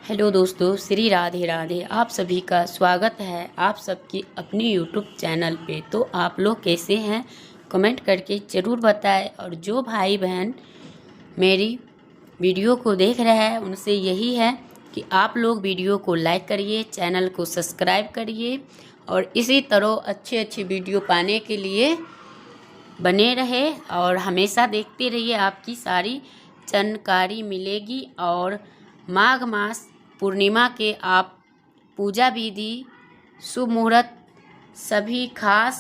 Hello दोस्तों, श्री राधे राधे। आप सभी का स्वागत है आप सबकी अपनी यूट्यूब चैनल पे। तो आप लोग कैसे हैं कमेंट करके ज़रूर बताएं। और जो भाई बहन मेरी वीडियो को देख रहे हैं उनसे यही है कि आप लोग वीडियो को लाइक करिए, चैनल को सब्सक्राइब करिए और इसी तरह अच्छे वीडियो पाने के लिए बने रहे और हमेशा देखते रहिए। आपकी सारी जानकारी मिलेगी। और माघ मास पूर्णिमा के आप पूजा विधि, शुभ मुहूर्त, सभी खास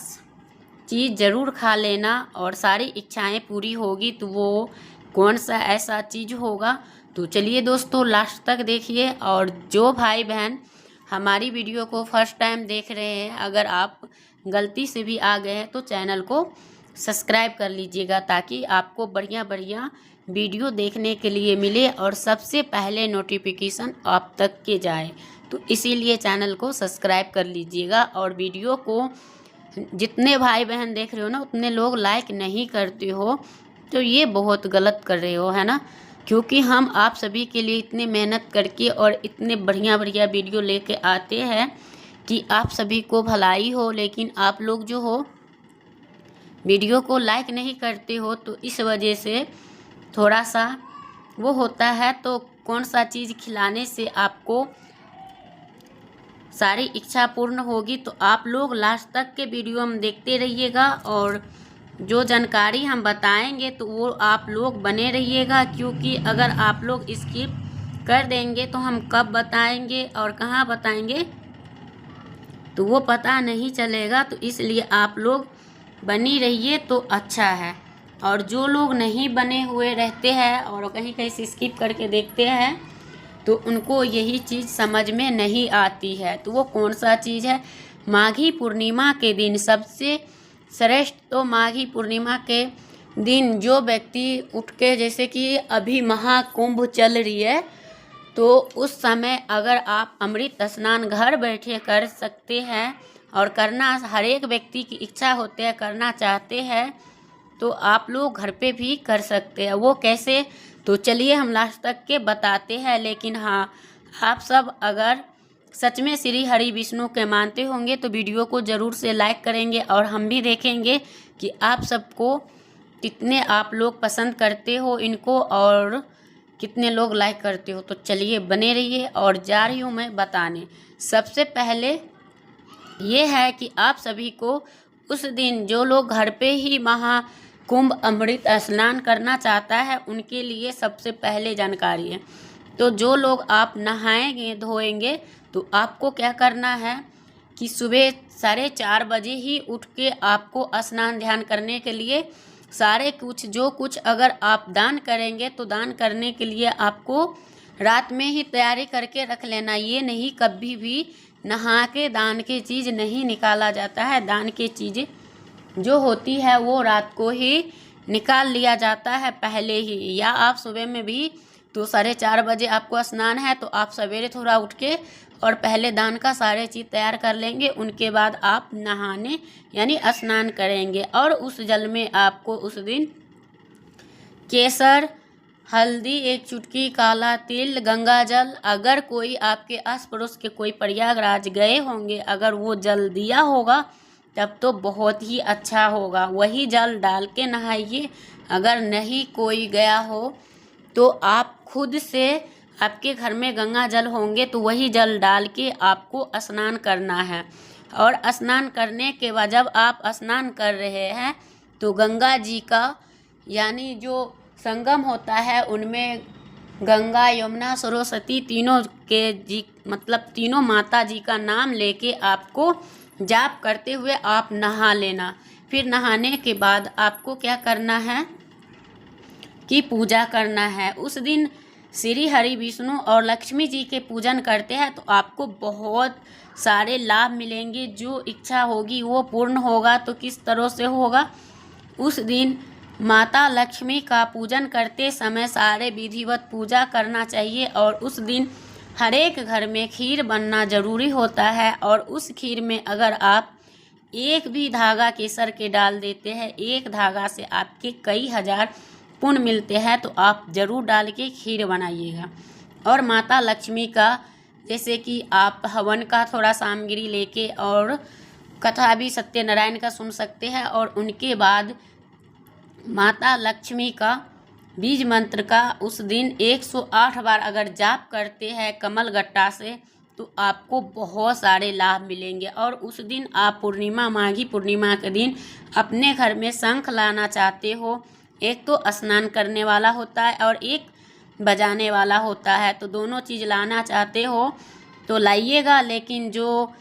चीज़ ज़रूर खा लेना और सारी इच्छाएं पूरी होगी। तो वो कौन सा ऐसा चीज़ होगा, तो चलिए दोस्तों लास्ट तक देखिए। और जो भाई बहन हमारी वीडियो को फर्स्ट टाइम देख रहे हैं, अगर आप गलती से भी आ गए हैं तो चैनल को सब्सक्राइब कर लीजिएगा ताकि आपको बढ़िया वीडियो देखने के लिए मिले और सबसे पहले नोटिफिकेशन आप तक के जाए। तो इसीलिए चैनल को सब्सक्राइब कर लीजिएगा। और वीडियो को जितने भाई बहन देख रहे हो ना, उतने लोग लाइक नहीं करते हो, तो ये बहुत गलत कर रहे हो, है ना। क्योंकि हम आप सभी के लिए इतनी मेहनत करके और इतने बढ़िया वीडियो लेके आते हैं कि आप सभी को भलाई हो, लेकिन आप लोग जो हो वीडियो को लाइक नहीं करते हो। तो इस वजह से थोड़ा सा वो होता है। तो कौन सा चीज़ खिलाने से आपको सारी इच्छा पूर्ण होगी, तो आप लोग लास्ट तक के वीडियो में देखते रहिएगा। और जो जानकारी हम बताएंगे तो वो आप लोग बने रहिएगा, क्योंकि अगर आप लोग स्किप कर देंगे तो हम कब बताएंगे और कहाँ बताएंगे तो वो पता नहीं चलेगा। तो इसलिए आप लोग बनी रहिए तो अच्छा है। और जो लोग नहीं बने हुए रहते हैं और कहीं से स्किप करके देखते हैं तो उनको यही चीज़ समझ में नहीं आती है। तो वो कौन सा चीज़ है, माघी पूर्णिमा के दिन सबसे श्रेष्ठ। तो माघी पूर्णिमा के दिन जो व्यक्ति उठ के, जैसे कि अभी महाकुंभ चल रही है, तो उस समय अगर आप अमृत स्नान घर बैठे कर सकते हैं और करना हर एक व्यक्ति की इच्छा होती है, करना चाहते हैं, तो आप लोग घर पे भी कर सकते हैं। वो कैसे, तो चलिए हम लास्ट तक के बताते हैं। लेकिन हाँ, आप सब अगर सच में श्री हरि विष्णु के मानते होंगे तो वीडियो को ज़रूर से लाइक करेंगे और हम भी देखेंगे कि आप सबको कितने आप लोग पसंद करते हो इनको और कितने लोग लाइक करते हो। तो चलिए बने रहिए और जा रही हूँ मैं बताने। सबसे पहले ये है कि आप सभी को उस दिन जो लोग घर पे ही महाकुंभ अमृत स्नान करना चाहता है उनके लिए सबसे पहले जानकारी है। तो जो लोग आप नहाएंगे धोएंगे तो आपको क्या करना है कि सुबह 4:30 बजे ही उठ के आपको स्नान ध्यान करने के लिए सारे कुछ जो कुछ अगर आप दान करेंगे तो दान करने के लिए आपको रात में ही तैयारी करके रख लेना। ये नहीं कभी भी नहा के दान की चीज़ नहीं निकाला जाता है। दान की चीज़ें जो होती है वो रात को ही निकाल लिया जाता है पहले ही, या आप सुबह में भी तो 4:30 बजे आपको स्नान है तो आप सवेरे थोड़ा उठ के और पहले दान का सारे चीज़ तैयार कर लेंगे। उनके बाद आप नहाने यानी स्नान करेंगे और उस जल में आपको उस दिन केसर, हल्दी, एक चुटकी काला तिल, गंगा जल, अगर कोई आपके आस पड़ोस के कोई प्रयागराज गए होंगे अगर वो जल दिया होगा तब तो बहुत ही अच्छा होगा, वही जल डाल के नहाइए। अगर नहीं कोई गया हो तो आप खुद से, आपके घर में गंगा जल होंगे तो वही जल डाल के आपको स्नान करना है। और स्नान करने के बाद जब आप स्नान कर रहे हैं तो गंगा जी का यानी जो संगम होता है उनमें गंगा, यमुना, सरस्वती तीनों के जी मतलब तीनों माता जी का नाम लेके आपको जाप करते हुए आप नहा लेना। फिर नहाने के बाद आपको क्या करना है कि पूजा करना है। उस दिन श्री हरि विष्णु और लक्ष्मी जी के पूजन करते हैं तो आपको बहुत सारे लाभ मिलेंगे। जो इच्छा होगी वो पूर्ण होगा। तो किस तरह से होगा, उस दिन माता लक्ष्मी का पूजन करते समय सारे विधिवत पूजा करना चाहिए। और उस दिन हर एक घर में खीर बनना ज़रूरी होता है। और उस खीर में अगर आप एक भी धागा केसर के डाल देते हैं, एक धागा से आपके कई हजार पुण्य मिलते हैं, तो आप ज़रूर डाल के खीर बनाइएगा। और माता लक्ष्मी का जैसे कि आप हवन का थोड़ा सामग्री लेके और कथा भी सत्यनारायण का सुन सकते हैं। और उनके बाद माता लक्ष्मी का बीज मंत्र का उस दिन 108 बार अगर जाप करते हैं कमल गट्टा से तो आपको बहुत सारे लाभ मिलेंगे। और उस दिन आप पूर्णिमा, माघी पूर्णिमा के दिन अपने घर में शंख लाना चाहते हो, एक तो स्नान करने वाला होता है और एक बजाने वाला होता है, तो दोनों चीज़ लाना चाहते हो तो लाइएगा। लेकिन जो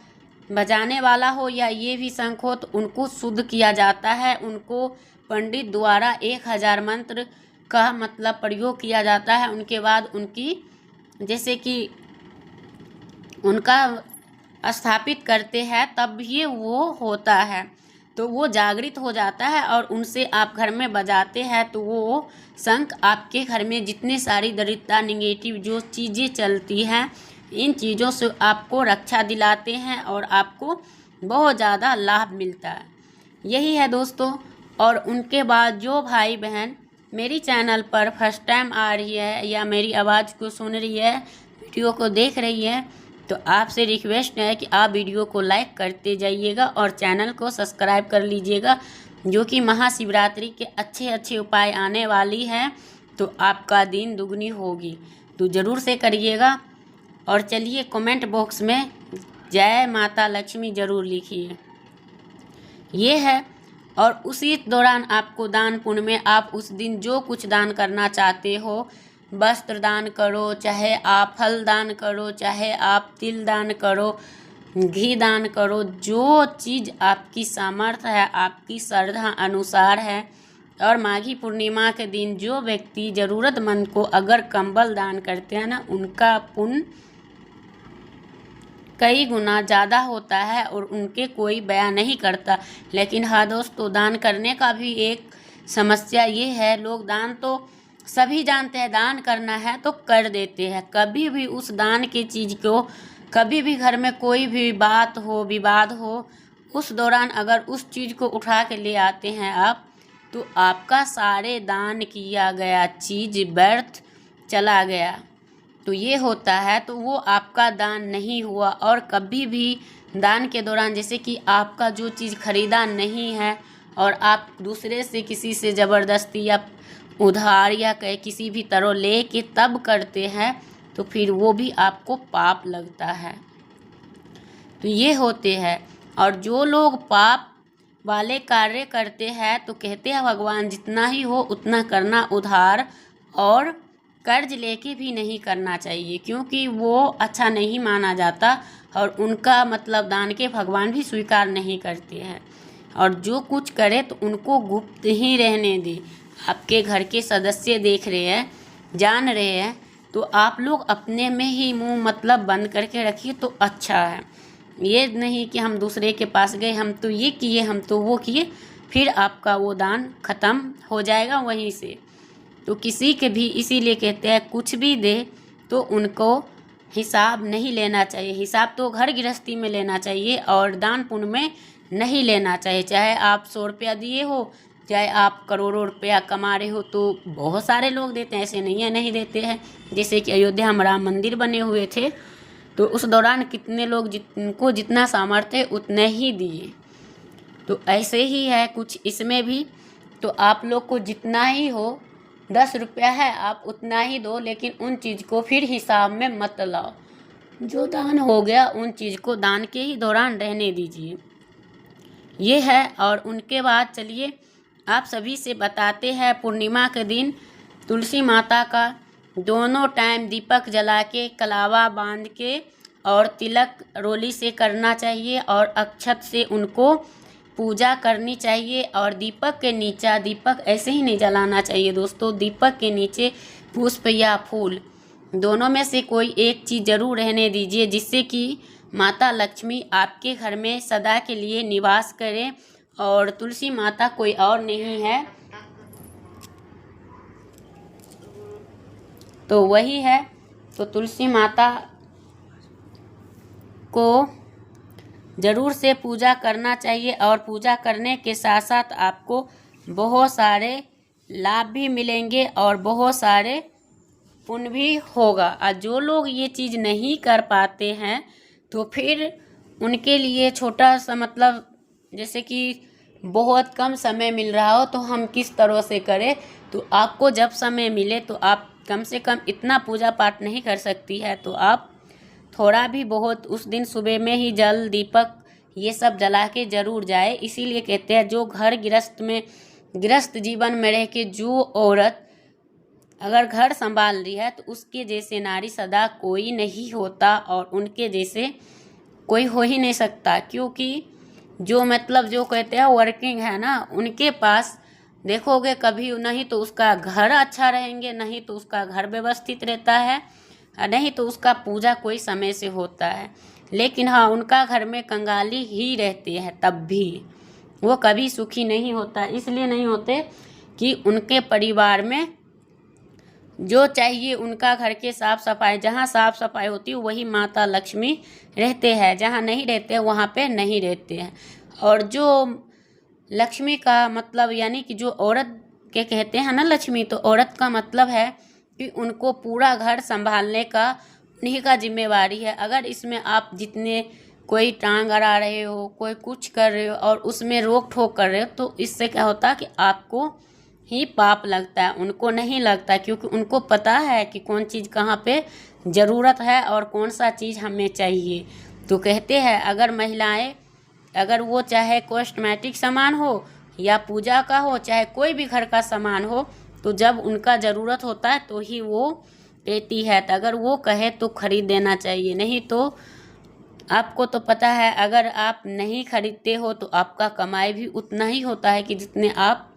बजाने वाला हो या ये भी शंख हो तो उनको शुद्ध किया जाता है, उनको पंडित द्वारा 1000 मंत्र का मतलब प्रयोग किया जाता है। उनके बाद उनकी जैसे कि उनका स्थापित करते हैं तब ये वो होता है, तो वो जागृत हो जाता है और उनसे आप घर में बजाते हैं तो वो शंख आपके घर में जितनी सारी दरिद्रता, निगेटिव जो चीज़ें चलती हैं, इन चीज़ों से आपको रक्षा दिलाते हैं और आपको बहुत ज़्यादा लाभ मिलता है। यही है दोस्तों। और उनके बाद जो भाई बहन मेरी चैनल पर फर्स्ट टाइम आ रही है या मेरी आवाज़ को सुन रही है, वीडियो को देख रही है, तो आपसे रिक्वेस्ट है कि आप वीडियो को लाइक करते जाइएगा और चैनल को सब्सक्राइब कर लीजिएगा, जो कि महाशिवरात्रि के अच्छे अच्छे उपाय आने वाली है तो आपका दिन दुगनी होगी, तो ज़रूर से करिएगा। और चलिए कमेंट बॉक्स में जय माता लक्ष्मी ज़रूर लिखिए। ये है। और उसी दौरान आपको दान पुण्य में आप उस दिन जो कुछ दान करना चाहते हो, वस्त्र दान करो, चाहे आप फल दान करो, चाहे आप तिल दान करो, घी दान करो, जो चीज़ आपकी सामर्थ्य है, आपकी श्रद्धा अनुसार है। और माघी पूर्णिमा के दिन जो व्यक्ति ज़रूरतमंद को अगर कंबल दान करते हैं ना, उनका पुण्य कई गुना ज़्यादा होता है और उनके कोई बयान नहीं करता। लेकिन हाँ दोस्तों, दान करने का भी एक समस्या ये है, लोग दान तो सभी जानते हैं, दान करना है तो कर देते हैं। कभी भी उस दान की चीज़ को, कभी भी घर में कोई भी बात हो, विवाद हो, उस दौरान अगर उस चीज़ को उठा के ले आते हैं आप, तो आपका सारे दान किया गया चीज़ व्यर्थ चला गया, तो ये होता है, तो वो आपका दान नहीं हुआ। और कभी भी दान के दौरान जैसे कि आपका जो चीज़ खरीदा नहीं है और आप दूसरे से किसी से ज़बरदस्ती या उधार या किसी भी तरह ले के तब करते हैं तो फिर वो भी आपको पाप लगता है, तो ये होते हैं। और जो लोग पाप वाले कार्य करते हैं तो कहते हैं भगवान जितना ही हो उतना करना, उधार और कर्ज लेके भी नहीं करना चाहिए, क्योंकि वो अच्छा नहीं माना जाता और उनका मतलब दान के भगवान भी स्वीकार नहीं करते हैं। और जो कुछ करे तो उनको गुप्त ही रहने दे। आपके घर के सदस्य देख रहे हैं, जान रहे हैं, तो आप लोग अपने में ही मुंह मतलब बंद करके रखिए तो अच्छा है। ये नहीं कि हम दूसरे के पास गए, हम तो ये किए, हम तो वो किए, फिर आपका वो दान ख़त्म हो जाएगा वहीं से। तो किसी के भी इसीलिए कहते हैं कुछ भी दे तो उनको हिसाब नहीं लेना चाहिए। हिसाब तो घर गृहस्थी में लेना चाहिए और दान पुण्य में नहीं लेना चाहिए। चाहे आप 100 रुपया दिए हो, चाहे आप करोड़ों रुपया कमा रहे हो, तो बहुत सारे लोग देते हैं, ऐसे नहीं है नहीं देते हैं। जैसे कि अयोध्या में राम मंदिर बने हुए थे तो उस दौरान कितने लोग जिनको जितना सामर्थ्य उतने ही दिए, तो ऐसे ही है कुछ इसमें भी। तो आप लोग को जितना ही हो, 10 रुपया है आप उतना ही दो, लेकिन उन चीज़ को फिर हिसाब में मत लाओ। जो दान हो गया उन चीज़ को दान के ही दौरान रहने दीजिए, ये है। और उनके बाद चलिए आप सभी से बताते हैं, पूर्णिमा के दिन तुलसी माता का दोनों टाइम दीपक जला के, कलावा बांध के और तिलक रोली से करना चाहिए और अक्षत से उनको पूजा करनी चाहिए। और दीपक के नीचे, दीपक ऐसे ही नहीं जलाना चाहिए दोस्तों, दीपक के नीचे पुष्प या फूल दोनों में से कोई एक चीज़ ज़रूर रहने दीजिए, जिससे कि माता लक्ष्मी आपके घर में सदा के लिए निवास करें। और तुलसी माता कोई और नहीं है, तो वही है। तो तुलसी माता को ज़रूर से पूजा करना चाहिए और पूजा करने के साथ साथ आपको बहुत सारे लाभ भी मिलेंगे और बहुत सारे पुण्य भी होगा। और जो लोग ये चीज़ नहीं कर पाते हैं तो फिर उनके लिए छोटा सा मतलब जैसे कि बहुत कम समय मिल रहा हो तो हम किस तरह से करें। तो आपको जब समय मिले तो आप कम से कम इतना पूजा पाठ नहीं कर सकती है तो आप थोड़ा भी बहुत उस दिन सुबह में ही जल दीपक ये सब जला के ज़रूर जाए। इसीलिए कहते हैं जो घर गृहस्थ जीवन में रह के जो औरत अगर घर संभाल रही है तो उसके जैसे नारी सदा कोई नहीं होता और उनके जैसे कोई हो ही नहीं सकता। क्योंकि जो मतलब जो कहते हैं वर्किंग है ना, उनके पास देखोगे कभी नहीं तो उसका घर अच्छा रहेंगे, नहीं तो उसका घर व्यवस्थित रहता है, नहीं तो उसका पूजा कोई समय से होता है। लेकिन हाँ, उनका घर में कंगाली ही रहती है, तब भी वो कभी सुखी नहीं होता। इसलिए नहीं होते कि उनके परिवार में जो चाहिए उनका घर के साफ सफाई, जहाँ साफ सफाई होती है वही माता लक्ष्मी रहते हैं, जहाँ नहीं रहते वहाँ पे नहीं रहते हैं। और जो लक्ष्मी का मतलब यानी कि जो औरत के कहते हैं ना लक्ष्मी, तो औरत का मतलब है कि उनको पूरा घर संभालने का उन्हीं का जिम्मेवारी है। अगर इसमें आप जितने कोई टांग अड़ा रहे हो, कोई कुछ कर रहे हो और उसमें रोक ठोक कर रहे हो तो इससे क्या होता है कि आपको ही पाप लगता है, उनको नहीं लगता। क्योंकि उनको पता है कि कौन चीज़ कहाँ पे ज़रूरत है और कौन सा चीज़ हमें चाहिए। तो कहते हैं अगर महिलाएं अगर वो चाहे कॉस्मेटिक सामान हो या पूजा का हो, चाहे कोई भी घर का सामान हो, तो जब उनका ज़रूरत होता है तो ही वो देती है। तो अगर वो कहे तो खरीद देना चाहिए, नहीं तो आपको तो पता है अगर आप नहीं खरीदते हो तो आपका कमाई भी उतना ही होता है कि जितने आप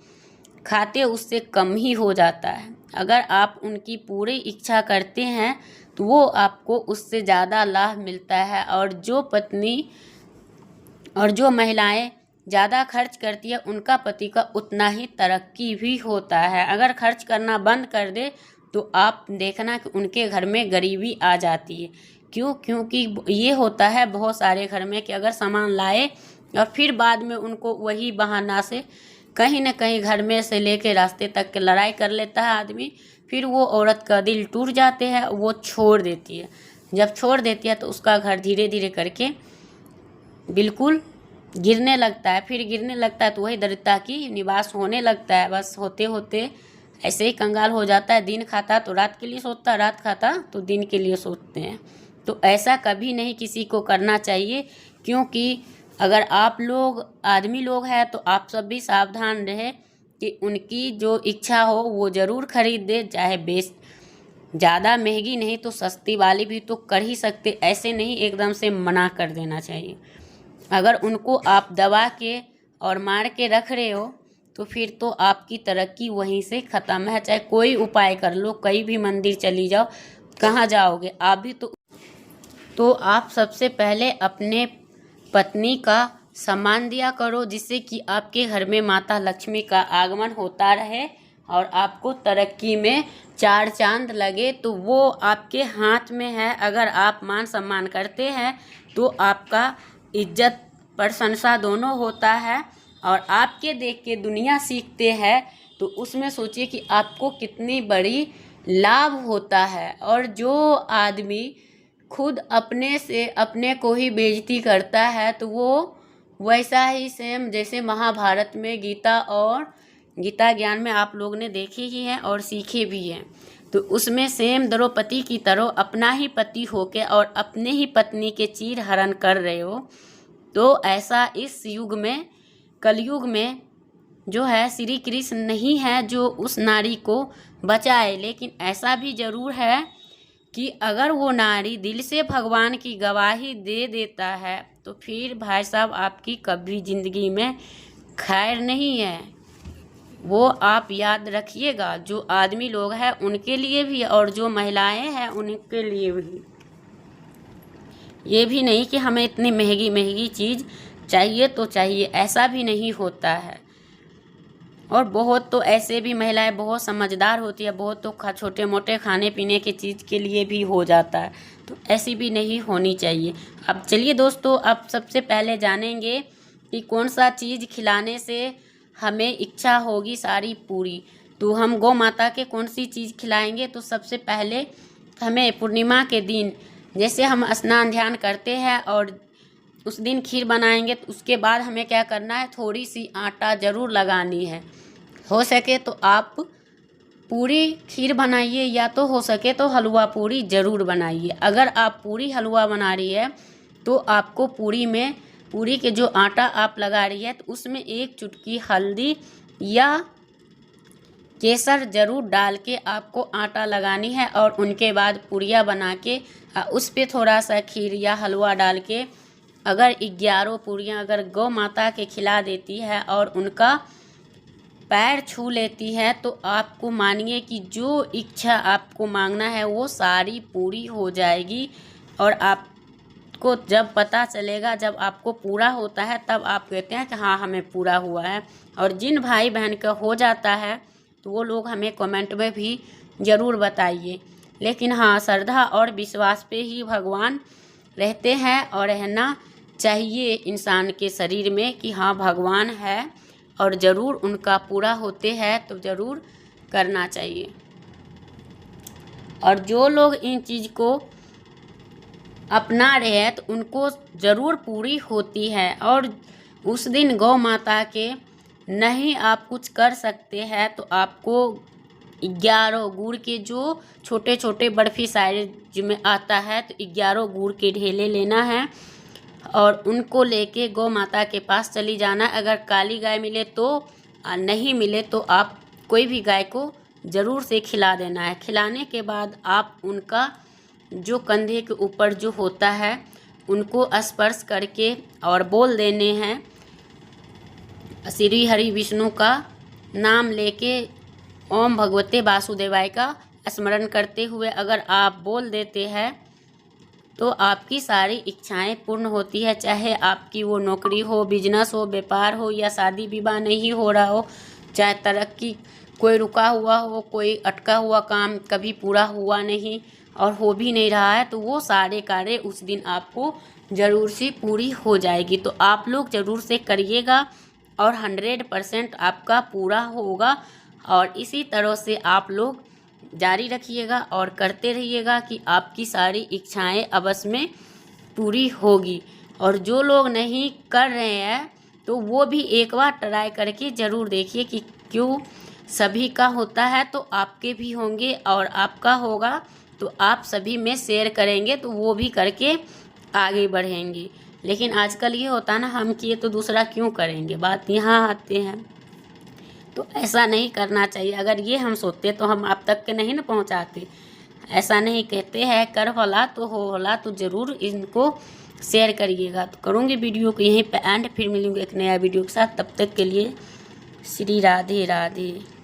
खाते उससे कम ही हो जाता है। अगर आप उनकी पूरी इच्छा करते हैं तो वो आपको उससे ज़्यादा लाभ मिलता है। और जो महिलाएं ज़्यादा खर्च करती है उनका पति का उतना ही तरक्की भी होता है। अगर खर्च करना बंद कर दे तो आप देखना कि उनके घर में गरीबी आ जाती है। क्योंकि ये होता है बहुत सारे घर में कि अगर सामान लाए और फिर बाद में उनको वही बहाना से कहीं ना कहीं घर में से लेके रास्ते तक के लड़ाई कर लेता है आदमी, फिर वो औरत का दिल टूट जाते हैं, वो छोड़ देती है। जब छोड़ देती है तो उसका घर धीरे धीरे करके बिल्कुल गिरने लगता है। फिर गिरने लगता है तो वही दरिद्रता की निवास होने लगता है। बस होते होते ऐसे ही कंगाल हो जाता है। दिन खाता तो रात के लिए सोचता, रात खाता तो दिन के लिए सोचते हैं। तो ऐसा कभी नहीं किसी को करना चाहिए। क्योंकि अगर आप लोग आदमी लोग हैं तो आप सब भी सावधान रहे कि उनकी जो इच्छा हो वो ज़रूर खरीद दे, चाहे ज़्यादा महंगी नहीं तो सस्ती वाली भी तो कर ही सकते। ऐसे नहीं एकदम से मना कर देना चाहिए। अगर उनको आप दबा के और मार के रख रहे हो तो फिर तो आपकी तरक्की वहीं से ख़त्म है। चाहे कोई उपाय कर लो, कहीं भी मंदिर चली जाओ, कहाँ जाओगे आप भी तो आप सबसे पहले अपने पत्नी का सम्मान दिया करो, जिससे कि आपके घर में माता लक्ष्मी का आगमन होता रहे और आपको तरक्की में चार चांद लगे। तो वो आपके हाथ में है। अगर आप मान सम्मान करते हैं तो आपका इज्जत प्रशंसा दोनों होता है और आपके देख के दुनिया सीखते हैं। तो उसमें सोचिए कि आपको कितनी बड़ी लाभ होता है। और जो आदमी खुद अपने से अपने को ही बेइज्जती करता है तो वो वैसा ही सेम जैसे महाभारत में गीता ज्ञान में आप लोग ने देखे ही हैं और सीखे भी हैं। तो उसमें सेम द्रौपदी की तरह अपना ही पति होके और अपने ही पत्नी के चीर हरण कर रहे हो। तो ऐसा इस युग में कलयुग में जो है श्री कृष्ण नहीं है जो उस नारी को बचाए। लेकिन ऐसा भी ज़रूर है कि अगर वो नारी दिल से भगवान की गवाही दे देता है तो फिर भाई साहब आपकी कभी ज़िंदगी में खैर नहीं है। वो आप याद रखिएगा। जो आदमी लोग हैं उनके लिए भी और जो महिलाएं हैं उनके लिए भी। ये भी नहीं कि हमें इतनी महंगी महंगी चीज़ चाहिए तो चाहिए, ऐसा भी नहीं होता है। और बहुत तो ऐसे भी महिलाएं बहुत समझदार होती है, बहुत तो छोटे मोटे खाने पीने की चीज़ के लिए भी हो जाता है। तो ऐसी भी नहीं होनी चाहिए। अब चलिए दोस्तों, अब सबसे पहले जानेंगे कि कौन सा चीज़ खिलाने से हमें इच्छा होगी सारी पूरी। तो हम गौ माता के कौन सी चीज़ खिलाएंगे? तो सबसे पहले हमें पूर्णिमा के दिन जैसे हम स्नान ध्यान करते हैं और उस दिन खीर बनाएंगे, तो उसके बाद हमें क्या करना है, थोड़ी सी आटा ज़रूर लगानी है। हो सके तो आप पूरी खीर बनाइए या तो हो सके तो हलवा पूरी ज़रूर बनाइए। अगर आप पूरी हलवा बना रही है तो आपको पूरी के जो आटा आप लगा रही है तो उसमें 1 चुटकी हल्दी या केसर ज़रूर डाल के आपको आटा लगानी है और उनके बाद पूरियाँ बना के उस पर थोड़ा सा खीर या हलवा डाल के अगर 11 पूरियाँ अगर गौ माता के खिला देती है और उनका पैर छू लेती है तो आपको मानिए कि जो इच्छा आपको मांगना है वो सारी पूरी हो जाएगी। और आपको जब पता चलेगा, जब आपको पूरा होता है, तब आप कहते हैं कि हाँ हमें पूरा हुआ है। और जिन भाई बहन का हो जाता है तो वो लोग हमें कमेंट में भी ज़रूर बताइए। लेकिन हाँ, श्रद्धा और विश्वास पे ही भगवान रहते हैं और रहना चाहिए इंसान के शरीर में कि हाँ भगवान है और ज़रूर उनका पूरा होते हैं, तो ज़रूर करना चाहिए। और जो लोग इन चीज़ को अपना रहे हैं तो उनको ज़रूर पूरी होती है। और उस दिन गौ माता के नहीं आप कुछ कर सकते हैं तो आपको 11 गुड़ के जो छोटे छोटे बर्फ़ी साइज में आता है तो 11 गुड़ के ढेले लेना है और उनको लेके गौ माता के पास चली जाना। अगर काली गाय मिले तो, नहीं मिले तो आप कोई भी गाय को ज़रूर से खिला देना है। खिलाने के बाद आप उनका जो कंधे के ऊपर जो होता है उनको स्पर्श करके और बोल देने हैं श्री हरि विष्णु का नाम लेके ओम भगवते वासुदेवाय का स्मरण करते हुए अगर आप बोल देते हैं तो आपकी सारी इच्छाएं पूर्ण होती है। चाहे आपकी वो नौकरी हो, बिजनेस हो, व्यापार हो या शादी विवाह नहीं हो रहा हो, चाहे तरक्की कोई रुका हुआ हो, कोई अटका हुआ काम कभी पूरा हुआ नहीं और हो भी नहीं रहा है, तो वो सारे कार्य उस दिन आपको ज़रूर से पूरी हो जाएगी। तो आप लोग ज़रूर से करिएगा और 100% आपका पूरा होगा। और इसी तरह से आप लोग जारी रखिएगा और करते रहिएगा कि आपकी सारी इच्छाएं अवश्य में पूरी होगी। और जो लोग नहीं कर रहे हैं तो वो भी एक बार ट्राई करके ज़रूर देखिए कि क्यों सभी का होता है तो आपके भी होंगे और आपका होगा तो आप सभी में शेयर करेंगे तो वो भी करके आगे बढ़ेंगे। लेकिन आजकल ये होता है ना, हम किए तो दूसरा क्यों करेंगे, बात यहाँ आते हैं। तो ऐसा नहीं करना चाहिए। अगर ये हम सोचते तो हम आप तक के नहीं ना पहुँचाते। ऐसा नहीं कहते हैं कर भला तो हो भला, तो ज़रूर इनको शेयर करिएगा। तो करूँगी वीडियो को यहीं पे एंड, फिर मिलूँगी एक नया वीडियो के साथ। तब तक के लिए श्री राधे राधे।